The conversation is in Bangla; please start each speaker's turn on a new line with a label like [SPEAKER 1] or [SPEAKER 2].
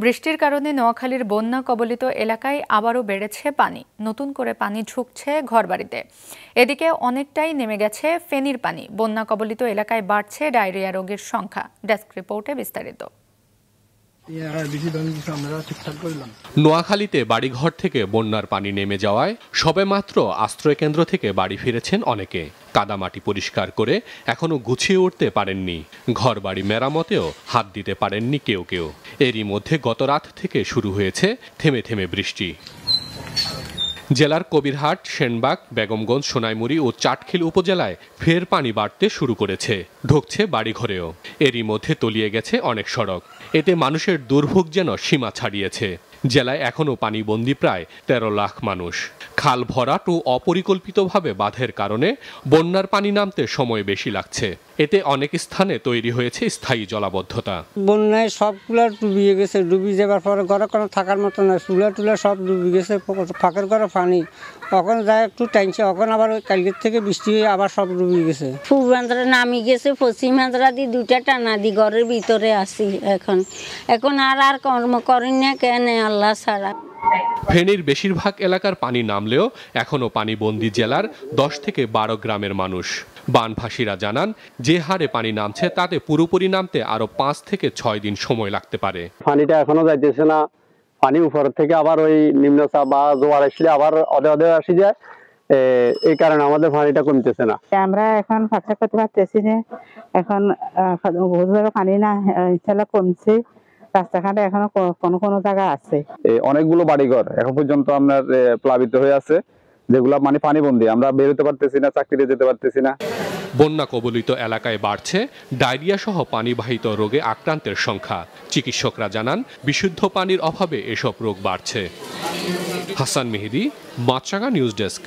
[SPEAKER 1] বৃষ্টির কারণে নোয়াখালীর বন্যা কবলিত এলাকায় আবারও বেড়েছে পানি। নতুন করে পানি ঢুকছে ঘরবাড়িতে। এদিকে অনেকটাই নেমে গেছে ফেনীর পানি। বন্যা কবলিত এলাকায় বাড়ছে ডায়রিয়া রোগীর সংখ্যা। ডেস্ক রিপোর্টে বিস্তারিত।
[SPEAKER 2] নোয়াখালীতে বাড়িঘর থেকে বন্যার পানি নেমে যাওয়ায় সবেমাত্র আশ্রয়কেন্দ্র থেকে বাড়ি ফিরেছেন অনেকে। কাদামাটি পরিষ্কার করে এখনো গুছিয়ে উঠতে পারেননি। ঘরবাড়ি মেরামতেও হাত দিতে পারেননি কেউ কেউ। এরই মধ্যে গত রাত থেকে শুরু হয়েছে থেমে থেমে বৃষ্টি। জেলার কবিরহাট, সেনবাগ, বেগমগঞ্জ, সোনাইমুড়ি ও চাটখিল উপজেলায় ফের পানি বাড়তে শুরু করেছে, ঢুকছে বাড়িঘরেও। এরই মধ্যে তলিয়ে গেছে অনেক সড়ক। এতে মানুষের দুর্ভোগ যেন সীমা ছাড়িয়েছে। জেলায় এখনও পানিবন্দী প্রায় 13 লাখ মানুষ। খাল ভরাট ও অপরিকল্পিতভাবে বাঁধের কারণে বন্যার পানি নামতে সময় বেশি লাগছে। এতে অনেক স্থানে তৈরি হয়েছে স্থায়ী জলাবদ্ধতা।
[SPEAKER 3] বন্যায় সবগুলো ডুবিয়ে গেছে। ডুবিয়ে যাবার পরে ঘরে কোনো থাকার মতো না, চুলা টুলা সব ডুবে গেছে। ফাঁকের ঘরে পানি, এখন যায় একটু টাইমছে, এখন আবার ওই কালকের থেকে বৃষ্টি হয়ে আবার সব ডুবিয়ে গেছে।
[SPEAKER 4] পূর্বাঞ্চলে নামি গেছে, পশ্চিমাঞ্চলা দিয়ে দুটা টানা দি ঘরের ভিতরে আসি। এখন আর কর্ম করেন না কেন আল্লাহ ছাড়া।
[SPEAKER 2] ফেনীর বেশিরভাগ এলাকার পানি নামলেও এখনও পানিবন্দী জেলার 10 থেকে 12 গ্রামের মানুষ। বানভাসীরা জানান, যে হারে পানি নামছে তাতে পুরোপুরি নামতে আরো 5 থেকে 6 দিন সময় লাগতে পারে।
[SPEAKER 5] পানিটা এখনো যাইতেছে না। পানি উপর থেকে আবার ওই নিম্নচাপ বা জোয়ার আসলে আবার অদে আসি যায়। এই কারণে আমাদের পানিটা কমতেছে না।
[SPEAKER 6] আমরা এখন ফাঁকা করতে পারতেছি না। এখন পানি না ইনশাল্লাহ কমছে। রাস্তাঘাটে এখনো কোনো জায়গা আছে।
[SPEAKER 5] অনেকগুলো বাড়িঘর এখন পর্যন্ত আপনার প্লাবিত হয়ে আছে, যেগুলো মানে পানিবন্দী। আমরা বের হতে পারতেছি না, চাকরিতে যেতে পারতেছি না।
[SPEAKER 2] বন্যা কবলিত এলাকায় বাড়ছে ডায়রিয়া সহ পানিবাহিত রোগে আক্রান্তের সংখ্যা। চিকিৎসকরা জানান, বিশুদ্ধ পানির অভাবে এসব রোগ বাড়ছে। হাসান মেহেদি, মাছরাঙা নিউজ ডেস্ক।